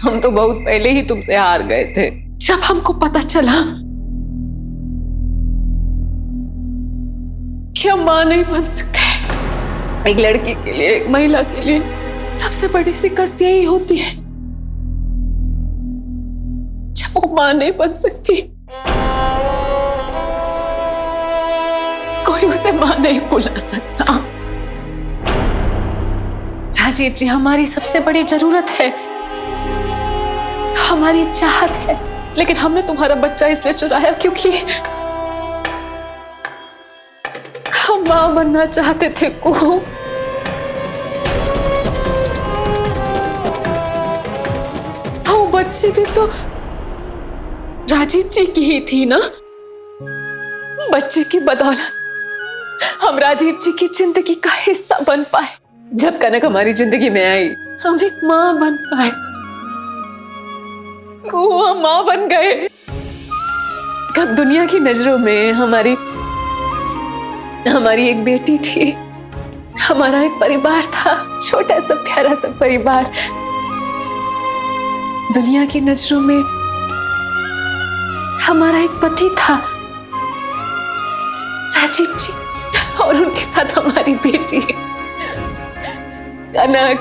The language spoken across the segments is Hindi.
हम तो बहुत पहले ही तुमसे हार गए थे। जब हमको पता चला कि हम मां नहीं बन सकते, एक लड़की के लिए, एक महिला के लिए सबसे बड़ी शिकस्त यही होती है जब वो मां नहीं बन सकती। कोई उसे मां नहीं बुला सकता। राजीव जी, हमारी सबसे बड़ी जरूरत है, हमारी चाहत है, लेकिन हमने तुम्हारा बच्चा इसलिए चुराया क्योंकि हम मां बनना चाहते थे। कुहू, वो बच्ची भी तो राजीव जी की ही थी ना। बच्चे की बदौलत हम राजीव जी की जिंदगी का हिस्सा बन पाए। जब कनक हमारी जिंदगी में आई, हम एक मां बन पाए। हम मां बन गए। कब दुनिया की नजरों में हमारी एक बेटी थी, हमारा एक परिवार था, छोटा सा प्यारा सा परिवार। दुनिया की नजरों में हमारा एक पति था, राजीव जी, और उनके साथ हमारी बेटी कनक।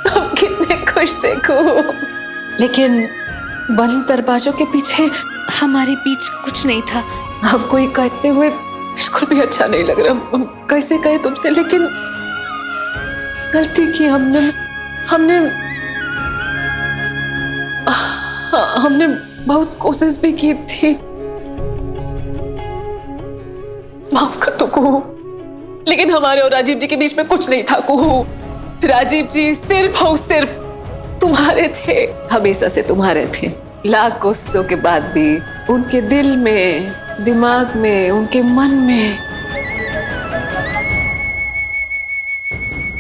तुम कितने खुश थे कुहू। लेकिन बंद दरवाजों के पीछे हमारे बीच कुछ नहीं था। हमको ये कहते हुए बिल्कुल भी अच्छा नहीं लग रहा, हम कैसे कहे तुमसे, लेकिन गलती की हमने बहुत कोशिश भी की थी। माफ कर दो कुहू, लेकिन हमारे और राजीव जी के बीच में कुछ नहीं था कुहू। राजीव जी सिर्फ और सिर्फ तुम्हारे थे, हमेशा से तुम्हारे थे। लाख कोशिशों के बाद भी उनके दिल में, दिमाग में, उनके मन में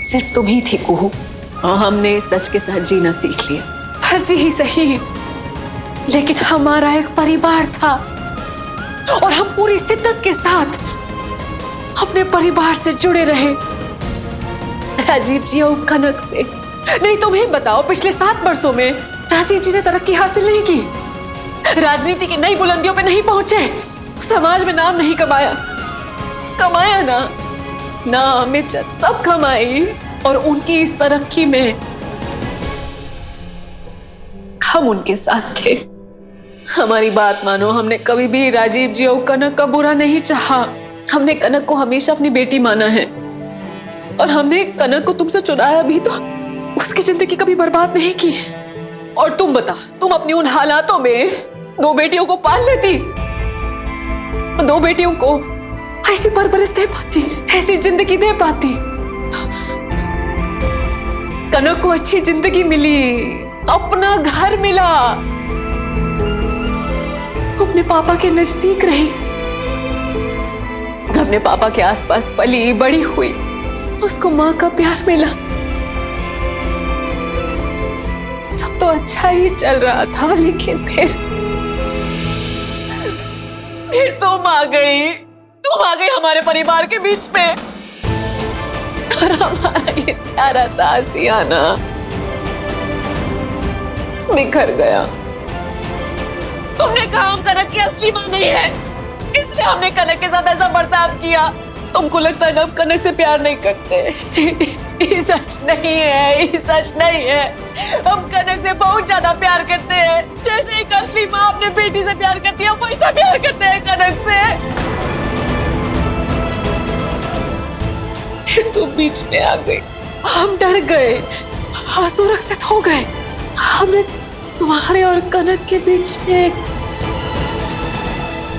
सिर्फ तुम ही थी कुहू। और हमने सच के साथ जीना सीख लिया। फर्जी ही सही, लेकिन हमारा एक परिवार था और हम पूरी शिद्दत के साथ अपने परिवार से जुड़े रहे, राजीव जी और कनक से। नहीं, तुम्हें बताओ, पिछले 7 वर्षों में राजीव जी ने तरक्की हासिल नहीं की, राजनीति की नई बुलंदियों पे नहीं पहुंचे, समाज में नाम नहीं कमाया ना, नाम इज्जत सब कमाई। और उनकी इस तरक्की में हम उनके साथ थे। हमारी बात मानो, हमने कभी भी राजीव जी और कनक का बुरा नहीं चाहा। हमने कनक को हमेशा अपनी बेटी माना है, और हमने कनक को तुमसे चुराया भी तो उसकी जिंदगी कभी बर्बाद नहीं की। और तुम बता, तुम अपनी उन हालातों में 2 बेटियों को पाल लेती, 2 बेटियों को ऐसी परवरिश दे पाती, ऐसी जिंदगी दे पाती। कनक को अच्छी जिंदगी मिली, अपना घर मिला, अपने पापा के नजदीक रही, अपने पापा के आसपास पली बड़ी हुई, उसको मां का प्यार मिला। सब तो अच्छा ही चल रहा था, लेकिन फिर तुम आ गई हमारे परिवार के बीच में, और हमारा ये प्यारा सा आशियाना बिखर गया। तुमने कहा हम कनक की असली मां नहीं है, इसलिए हमने कनक के साथ ऐसा बर्ताव किया। तुमको लगता है ना हम कनक से प्यार नहीं करते। ये सच नहीं है, ये सच नहीं है। हम कनक से बहुत ज्यादा प्यार करते हैं, जैसे एक असली माँ अपने बेटी से प्यार करती है, वैसा प्यार करते हैं कनक से। फिर तुम बीच में आ गई, हम डर गए, असुरक्षित हो गए। हमने तुम्हारे और कनक के बीच में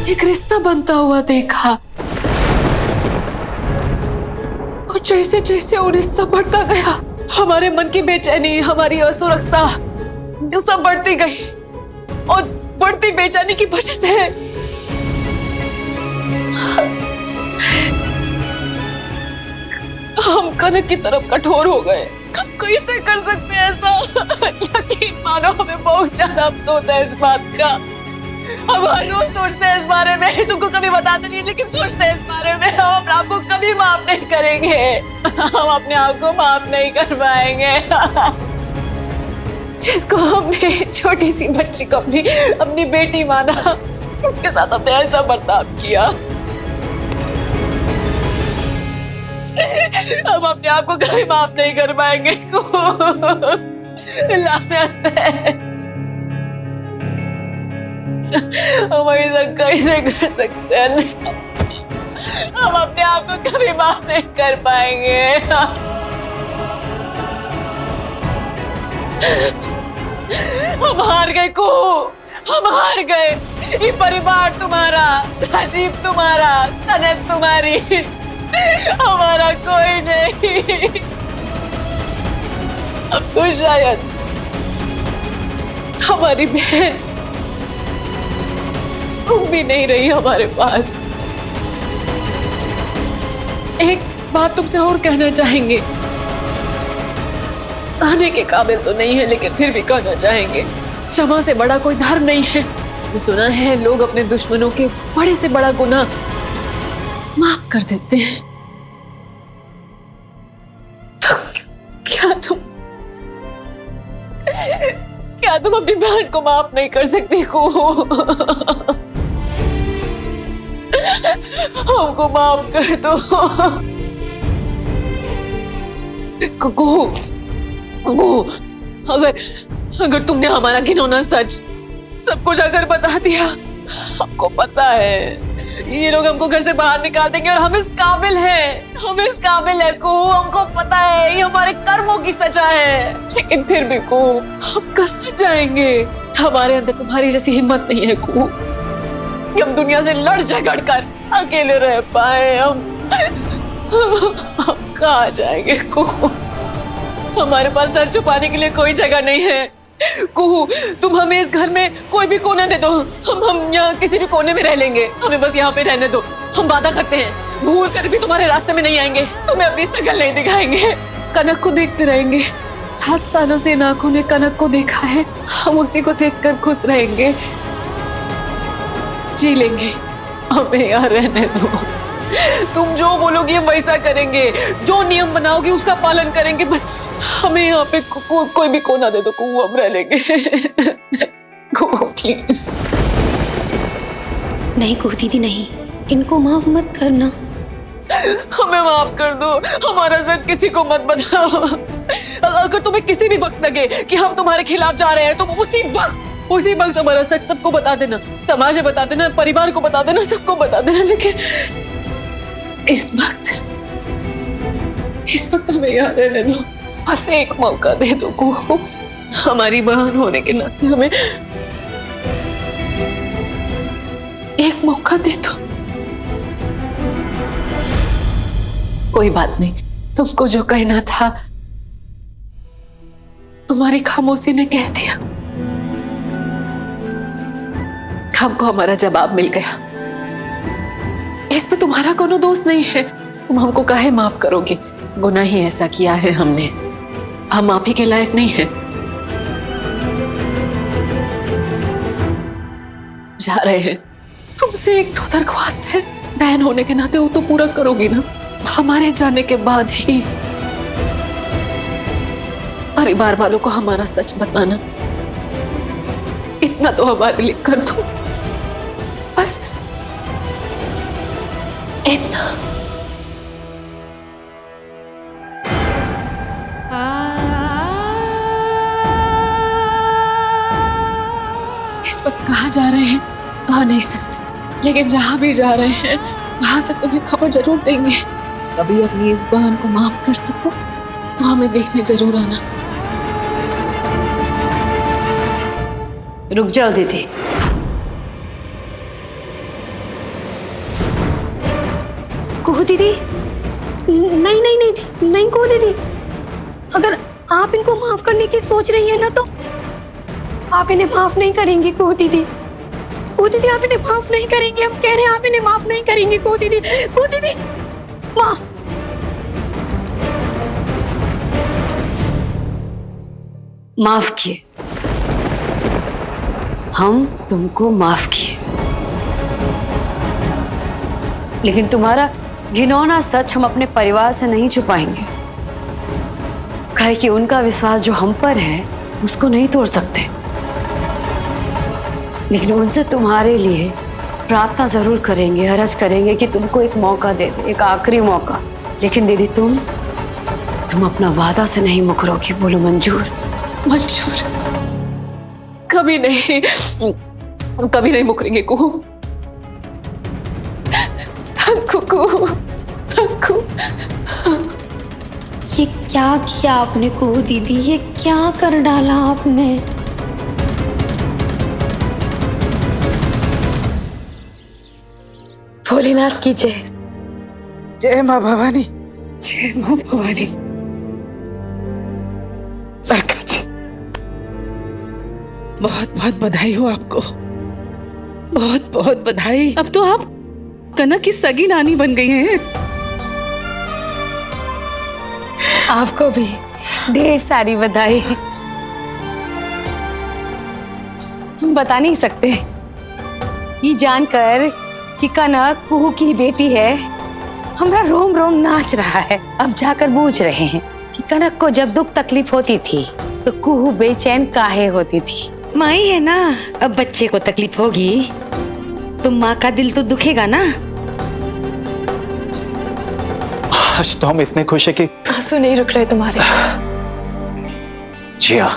एक रिश्ता बनता हुआ देखा, और जैसे जैसे वो रिश्ता बढ़ता गया, हमारे मन की बेचैनी, हमारी असुरक्षा सब बढ़ती गई, और बढ़ती बेचैनी की वजह से हम कनक की तरफ कठोर हो गए। हम कैसे कर सकते हैं ऐसा? यकीन मानो, हमें बहुत ज्यादा अफसोस है इस बात का। हम हर रोज सोचते हैं इस बारे में, तुमको कभी बताते नहीं, लेकिन सोचते हैं इस बारे में। हम अपने आप को कभी माफ नहीं करेंगे, हम अपने आप को माफ नहीं कर पाएंगे। जिसको हमने छोटी सी बच्ची को अपनी अपनी बेटी माना, उसके साथ हमने ऐसा बर्ताव किया। हम अपने आप को कभी माफ नहीं कर पाएंगे। लानत है, हम ऐसा कैसे कर सकते हैं? हम अपने आप को कभी माफ नहीं कर पाएंगे। हम हार गए को, हम हार गए। ये परिवार तुम्हारा, राजीव तुम्हारा, कनक तुम्हारी, हमारा कोई नहीं। अब तो शायद हमारी बहन तुम भी नहीं रही हमारे पास। एक बात तुमसे और कहना चाहेंगे, कहने के काबिल तो नहीं है लेकिन फिर भी कहना चाहेंगे, क्षमा से बड़ा कोई धर्म नहीं है। सुना है लोग अपने दुश्मनों के बड़े से बड़ा गुनाह माफ कर देते हैं। तो क्या तुम अपनी बहन को माफ नहीं कर सकती को? हमको माफ कर दो। अगर तुमने हमारा घिनौना सच सब कुछ अगर बता दिया, हमको पता है ये लोग हमको घर से बाहर निकाल देंगे और हम इस काबिल हैं, हम इस काबिल है को, हमको पता है ये हमारे कर्मों की सजा है। लेकिन फिर भी को हम कहाँ जाएंगे? हमारे अंदर तुम्हारी जैसी हिम्मत नहीं है को कि हम दुनिया से लड़ झगड़ कर अकेले रह पाए। हम कहाँ जाएंगे को? हमारे पास सर छुपाने के लिए कोई जगह नहीं है। कुहू, तुम हमें इस घर में कोई भी कोना दे दो, हम यहाँ किसी भी कोने में रह लेंगे। हमें बस यहाँ पे रहने दो। हम वादा करते हैं, भूल कर भी तुम्हारे रास्ते में नहीं आएंगे, तुम्हें अपनी शकल नहीं दिखाएंगे। कनक को देखते रहेंगे। 7 सालों से इन आंखों ने कनक को देखा है, हम उसी को देखकर खुश रहेंगे, जी लेंगे। हमें यहाँ रहने दो। तुम जो बोलोगी हम वैसा करेंगे, जो नियम बनाओगी उसका पालन करेंगे। बस हमें यहाँ पे कोई भी कोना दे दो, हम रह लेंगे। प्लीज। नहीं को दीदी नहीं, इनको माफ मत करना। हमें माफ कर दो, हमारा सच किसी को मत बताओ। अगर तुम्हें किसी भी वक्त लगे कि हम तुम्हारे खिलाफ जा रहे हैं, तुम उसी वक्त हमारा सच सबको बता देना, समाज में बता देना, परिवार को बता देना, सबको बता देना। लेकिन इस वक्त हमें यहाँ रहने दो। बस एक मौका दे दो को, हमारी बहन होने के नाते हमें एक मौका दे दो। कोई बात नहीं, तुमको जो कहना था तुम्हारी खामोशी ने कह दिया। हमको हमारा जवाब मिल गया। इसमें तुम्हारा कोनो दोष नहीं है। तुम हमको काहे माफ करोगे? गुनाह ही ऐसा किया है हमने, हम माफी के लायक नहीं हैं। जा रहे हैं, तुमसे एक दरख्वास्त है, बहन होने के नाते वो तो पूरा करोगी ना? हमारे जाने के बाद ही परिवार वालों को हमारा सच बताना, इतना तो हमारे लिए कर दो, बस इतना। इस वक्त कहाँ जा रहे हैं कह नहीं सकते, लेकिन जहां भी जा रहे हैं वहां से तुम्हें खबर जरूर देंगे। कभी अपनी इस बहन को माफ कर सको तो हमें देखने जरूर आना। रुक जाओ दीदी। कुहू दीदी, नहीं नहीं नहीं नहीं कुहू दीदी, अगर आप इनको माफ करने की सोच रही है ना तो आप इन्हें माफ नहीं करेंगी कुहू दीदी। कुहू दीदी आप इन्हें माफ नहीं करेंगे, हम कह रहे हैं आप इन्हें माफ नहीं करेंगे कुहू दीदी। कुहू दीदी माफ किए, हम तुमको माफ किए, लेकिन तुम्हारा घिनौना सच हम अपने परिवार से नहीं छुपाएंगे। काहे कि उनका विश्वास जो हम पर है उसको नहीं तोड़ सकते, लेकिन उनसे तुम्हारे लिए प्रार्थना जरूर करेंगे, अर्ज करेंगे कि तुमको एक मौका दे दे, एक आखिरी मौका। लेकिन दीदी तुम अपना वादा से नहीं मुकरोगी, बोलो मंजूर? मंजूर, कभी नहीं, कभी नहीं मुकरेंगे Kuhu. Thank you, thank you. ये क्या किया आपने कुहू दीदी, ये क्या कर डाला आपने? भोलेनाथ की जय। जय माँ भवानी, जय माँ भवानी। बरकत जी, बहुत बहुत बधाई हो आपको, बहुत बहुत बधाई। अब तो आप कनक की सगी नानी बन गई हैं। आपको भी ढेर सारी बधाई। हम बता नहीं सकते, ये जानकर कि कनक कुहू की बेटी है, हमारा रोम रोम नाच रहा है। अब जाकर बूझ रहे हैं कि कनक को जब दुख तकलीफ होती थी तो कुहू बेचैन काहे होती थी। माई है ना, अब बच्चे को तकलीफ होगी तो माँ का दिल तो दुखेगा ना। आज तो हम इतने खुश है कि आंसू नहीं रुक रहे तुम्हारे। जी हाँ,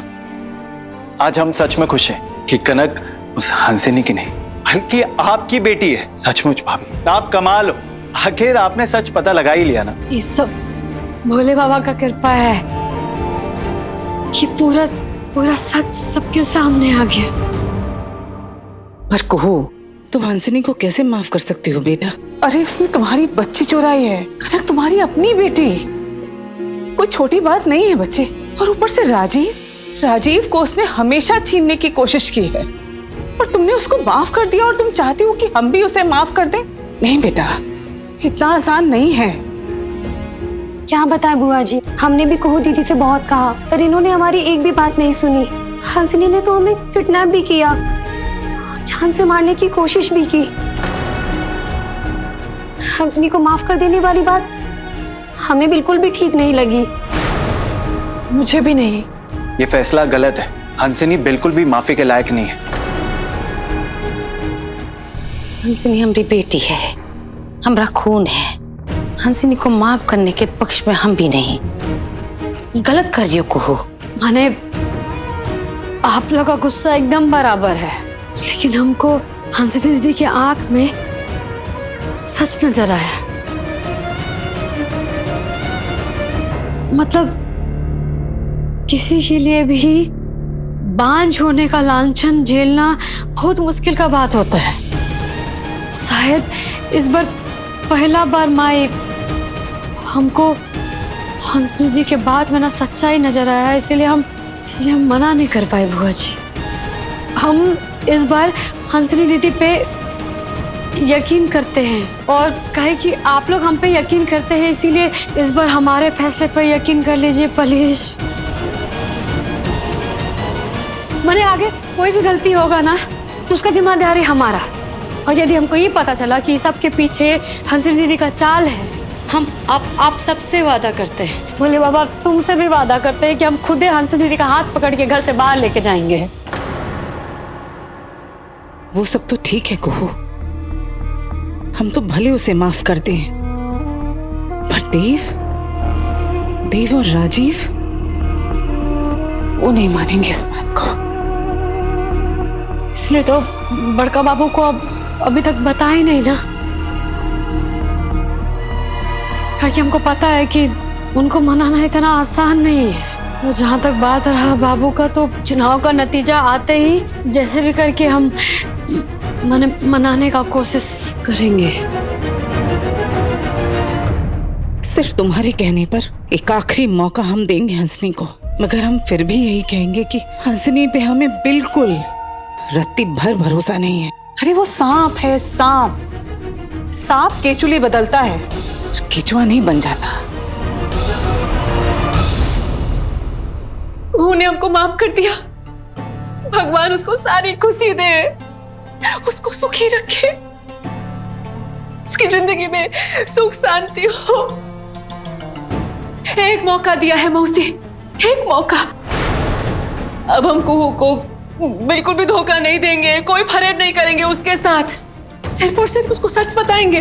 आज हम सच में खुश हैं कि कनक उस हंसिनी की नहीं बल्कि आपकी बेटी है। सचमुच भाभी, आप कमाल हो, आखिर आपने सच पता लगा ही लिया ना। ये सब भोले बाबा का कृपा है कि पूरा पूरा सच सबके सामने आ गया। पर कुहू, तुम हंसिनी को कैसे माफ कर सकती हो बेटा? अरे उसने तुम्हारी बच्ची चुराई है, कनक तुम्हारी अपनी बेटी, कोई छोटी बात नहीं है बच्चे। और ऊपर से राजीव को उसने हमेशा छीनने की कोशिश की है और तुमने उसको माफ कर दिया और तुम चाहती हो कि हम भी उसे माफ कर दें? नहीं बेटा, इतना आसान नहीं है। क्या बताएं बुआ जी, हमने भी कुहू दीदी से बहुत कहा पर इन्होंने हमारी एक भी बात नहीं सुनी। हंसिनी ने तो हमें किडनैप भी किया, जान से मारने की कोशिश भी की। हंसिनी को माफ कर देने वाली बात हमें बिल्कुल भी ठीक नहीं लगी। मुझे भी नहीं। ये फैसला गलत है, हंसिनी बिल्कुल भी माफी के लायक नहीं है। हंसिनी हमारी बेटी है, हमारा खून है। हंसिनी को माफ करने के पक्ष में हम भी नहीं। गलत कर दियो कुहू। माने आप लोग का गुस्सा एकदम बराबर है, लेकिन हमको हंसिनी दीदी की आंख में सच नजर आया। मतलब किसी के लिए भी बांझ होने का लांछन झेलना बहुत मुश्किल का बात होता है। शायद इस बार पहला बार माए हमको हंसिनी जी के बाद में ना सच्चाई नजर आया, इसलिए हम मना नहीं कर पाए बुआ जी। हम इस बार हंसिनी दीदी पे यकीन करते हैं और कहे कि आप लोग हम पे यकीन करते हैं, इसीलिए इस बार हमारे फैसले पर यकीन कर लीजिए प्लीज। मैंने आगे कोई भी गलती होगा ना तो उसका जिम्मेदारी हमारा। और यदि हमको ये पता चला कि सबके पीछे हंसिनी दीदी का चाल है, हम आप सबसे वादा करते हैं, बोले बाबा तुमसे भी वादा करते हैं कि हम खुद ही हंसिनी दीदी का हाथ पकड़ के घर से बाहर लेके जाएंगे। वो सब तो ठीक है कुहू, हम तो भले उसे माफ कर दें, पर देव और राजीव वो नहीं मानेंगे इस बात को। इसलिए तो बड़का बाबू को अभी तक बताया ही नहीं ना, क्योंकि हमको पता है कि उनको मनाना इतना आसान नहीं है। और जहाँ तक बात रहा बाबू का, तो चुनाव का नतीजा आते ही जैसे भी करके हम मनाने का कोशिश करेंगे। सिर्फ तुम्हारे कहने पर एक आखिरी मौका हम देंगे हंसनी को, मगर हम फिर भी यही कहेंगे कि हंसनी पे हमें बिल्कुल रत्ती भर भरोसा नहीं है। अरे वो सांप है, सांप केचुली बदलता है, केचुआ नहीं बन जाता। उन्होंने हमको माफ कर दिया, भगवान उसको सारी खुशी दे, उसको सुखी रखे, उसकी जिंदगी में सुख शांति हो। एक मौका दिया है मौसी, एक मौका, अब हम कुहू को बिल्कुल भी धोखा नहीं देंगे, कोई फरेब नहीं करेंगे उसके साथ, सिर्फ और सिर्फ उसको सच बताएंगे।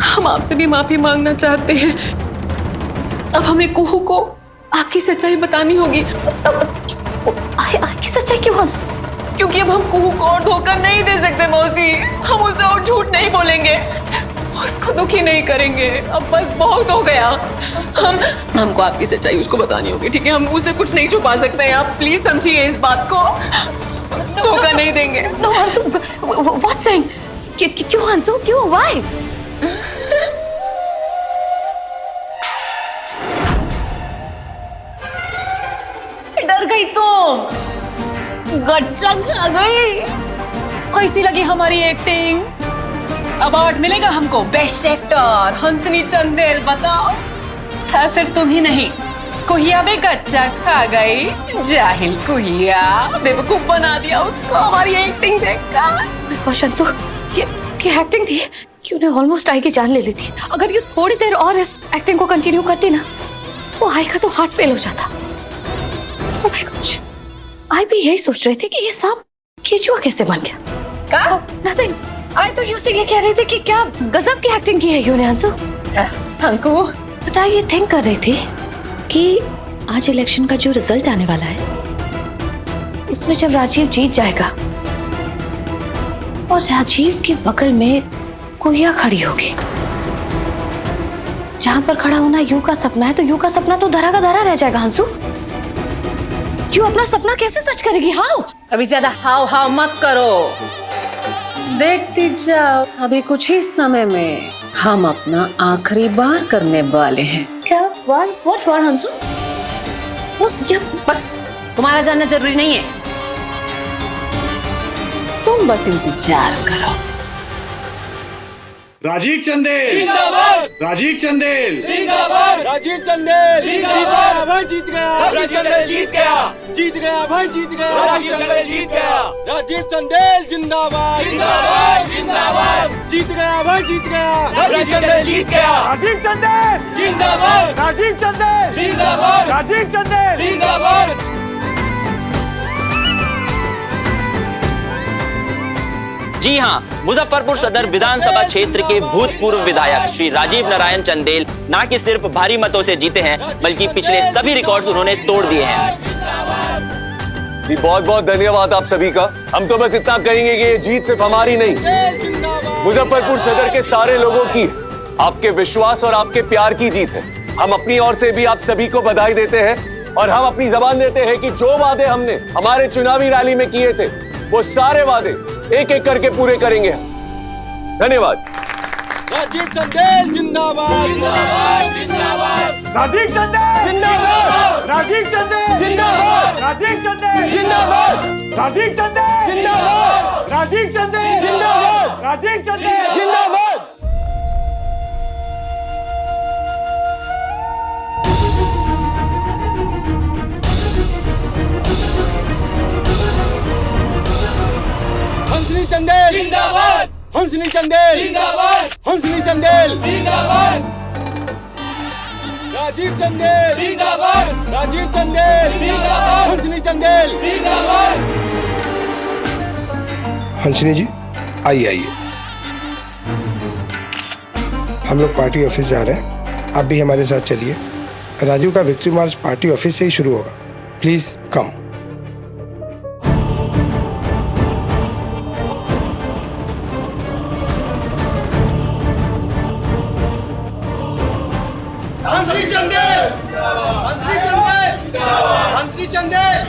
हम आपसे भी माफी मांगना चाहते हैं। अब हमें कुहू को आपकी सच्चाई बतानी होगी। की सच्चाई क्यों? हम क्योंकि अब हम कुहू को और धोखा नहीं दे सकते मौसी। हम उसे और झूठ नहीं बोलेंगे, उसको दुखी नहीं करेंगे। अब बस बहुत हो गया। हमको आपकी सच्चाई उसको बतानी होगी, ठीक है? हम उसे कुछ नहीं छुपा सकते हैं। आप प्लीज समझिए इस बात को, धोखा नहीं देंगे। No Hansu, what saying? क्यों हंसू? क्यों? व्हाई? डर गई तुम, गच्चा खा गई। कैसी लगी हमारी एक्टिंग? अवार्ड मिलेगा हमको बेस्ट एक्टर हंसनी चंदेल। बताओ, था सिर्फ तुम ही नहीं, कुहिया भी गच्चा खा गई। जाहिल कुहिया, बेवकूफ बना दिया उसको हमारी एक्टिंग देखकर। शंसू, ये एक्टिंग थी कि उन्हें ऑलमोस्ट आई की जान ले ली थी। अगर ये थोड़ी देर और इस एक्टिंग को कंटिन्यू करती ना, वो आई का तो हार्ट फेल हो जाता। Oh my gosh, आई भी यही सोच रही थी कि ये सांप केचुआ कैसे बन गया। Nothing. आई तो यू से ये कह रही थी कि क्या गजब की एक्टिंग की है यू ने Hansu. Thank you. But I ये थिंक कर रही थी कि आज इलेक्शन का जो रिजल्ट आने वाला है, उसमें जब राजीव जीत जाएगा और राजीव के बगल में कुहिया खड़ी होगी, जहां पर खड़ा होना यू का सपना है, तो यू का सपना तो धरा का धरा रह जाएगा। हंसू, यू अपना सपना कैसे सच करेगी? हाउ? अभी ज्यादा हाव हाव मत करो, देखती जाओ। अभी कुछ ही समय में हम अपना आखिरी बार करने वाले हैं। क्या बार? व्हाट बार हंसू? तुम्हारा जानना जरूरी नहीं है, तुम बस इंतजार करो। राजीव चंदेल जिंदाबाद, राजीव चंदेल जिंदाबाद, राजीव चंदेल जिंदाबाद। भाई जीत गया, राजीव चंदेल जीत गया, जीत गया भाई, जीत गया, राजीव चंदेल जीत गया। राजीव चंदेल जिंदाबाद, जिंदाबाद, जिंदाबाद, जीत गया भाई, जीत गया, राजीव चंदेल जीत गया। राजीव चंदेल जिंदाबाद, राजीव चंदेल जिंदाबाद, राजीव चंदेल जिंदाबाद। जी हां, मुजफ्फरपुर सदर विधानसभा क्षेत्र के भूतपूर्व विधायक श्री राजीव नारायण चंदेल न कि सिर्फ भारी मतों से जीते हैं, बल्कि पिछले सभी रिकॉर्ड्स उन्होंने तोड़ दिए हैं। जी बहुत बहुत धन्यवाद आप सभी का। हम तो बस इतना कहेंगे कि ये जीत सिर्फ हमारी नहीं, मुजफ्फरपुर सदर के सारे लोगों की, आपके विश्वास और आपके प्यार की जीत है। हम अपनी ओर से भी आप सभी को बधाई देते हैं और हम अपनी जबान देते हैं कि जो वादे हमने हमारे चुनावी रैली में किए थे, वो सारे वादे एक एक करके पूरे करेंगे। धन्यवाद। राजीव चंदेल जिंदाबाद, जिंदाबाद, जिंदाबाद, राजीव चंदेल जिंदाबाद, राजीव चंदेल जिंदाबाद, राजीव चंदेल जिंदाबाद, राजीव चंदेल जिंदाबाद, राजीव चंदेल जिंदाबाद, राजीव चंदेल जिंदाबाद। हंसनी चंदेल जिंदाबाद, हंसनी चंदेल जिंदाबाद, हंसनी चंदेल जिंदाबाद, राजीव चंदेल जिंदाबाद, राजीव चंदेल जिंदाबाद, हंसनी चंदेल जिंदाबाद। हंसनी जी आइए आइए, हम लोग पार्टी ऑफिस जा रहे हैं, आप भी हमारे साथ चलिए। राजीव का विक्ट्री मार्च पार्टी ऑफिस से ही शुरू होगा, please come. Hansni Chandel, Hansni Chandel, Hansni Chandel.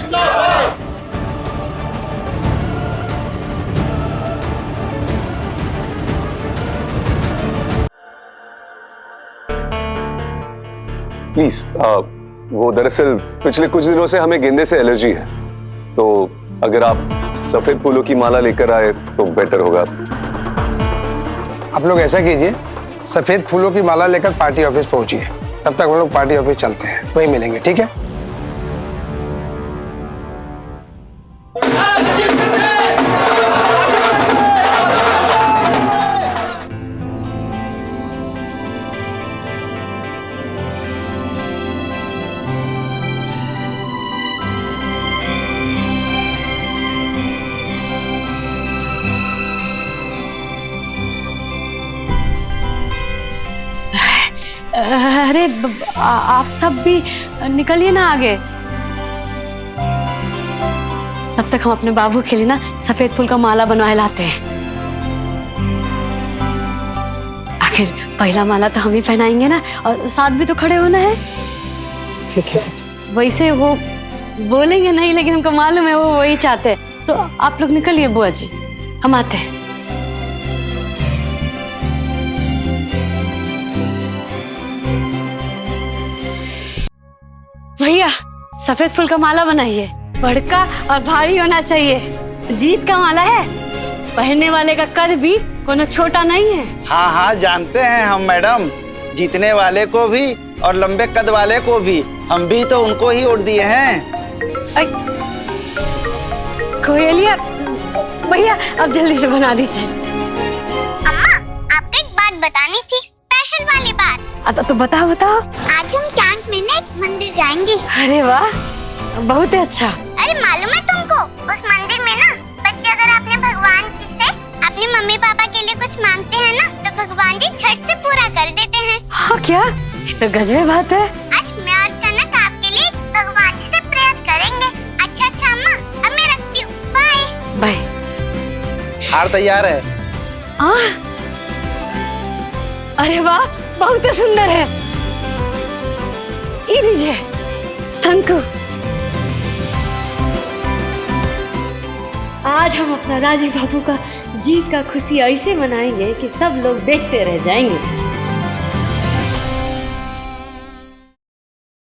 Please, वो दरअसल पिछले कुछ दिनों से हमें गेंदे से एलर्जी है, तो अगर आप सफेद फूलों की माला लेकर आए तो बेटर होगा। आप लोग ऐसा कीजिए, सफेद फूलों की माला लेकर पार्टी ऑफिस पहुंचिए, तब तक हम लोग पार्टी ऑफिस चलते हैं, वहीं मिलेंगे, ठीक है? आप सब भी निकलिए ना आगे। तब तक हम अपने बाबू के लिए ना सफेद फूल का माला बनवाए लाते हैं। आखिर पहला माला तो हम ही पहनाएंगे ना, और साथ भी तो खड़े होना है। ठीक है। वैसे वो बोलेंगे नहीं, लेकिन हमको मालूम है वो वही चाहते हैं। तो आप लोग निकलिए बुआ जी, हम आते हैं। भैया सफेद फूल का माला बनाइए, बड़का और भारी होना चाहिए। जीत का माला है, पहनने वाले का कद भी कोनो छोटा नहीं है। हाँ हाँ जानते हैं हम मैडम, जीतने वाले को भी और लंबे कद वाले को भी, हम भी तो उनको ही वोट दिए हैं। कोयलिया भैया अब जल्दी से बना दीजिए। अम्मा आपको एक बात बतानी थी, स्पेशल वाली बात। तो बताओ बताओ। आज हम कैंप में ना एक मंदिर जाएंगे। अरे वाह, बहुत ही अच्छा। अरे मालूम है तुमको, उस मंदिर में ना बच्चे अगर अपने भगवान जी से अपने मम्मी पापा के लिए कुछ मांगते हैं ना, तो भगवान जी झट से पूरा कर देते हैं। हाँ क्या, ये तो गजब बात है। आज मैं और कनक आपके लिए भगवान जी से प्रेयर करेंगे। अच्छा अच्छा अम्मा, अब मैं रखती हूँ, बाय बाय। हार तैयार है? अरे वाह, बहुत सुंदर है। ये लीजिए, थैंक यू। आज हम अपना राजीव बाबू का जीत का खुशी ऐसे मनाएंगे कि सब लोग देखते रह जाएंगे।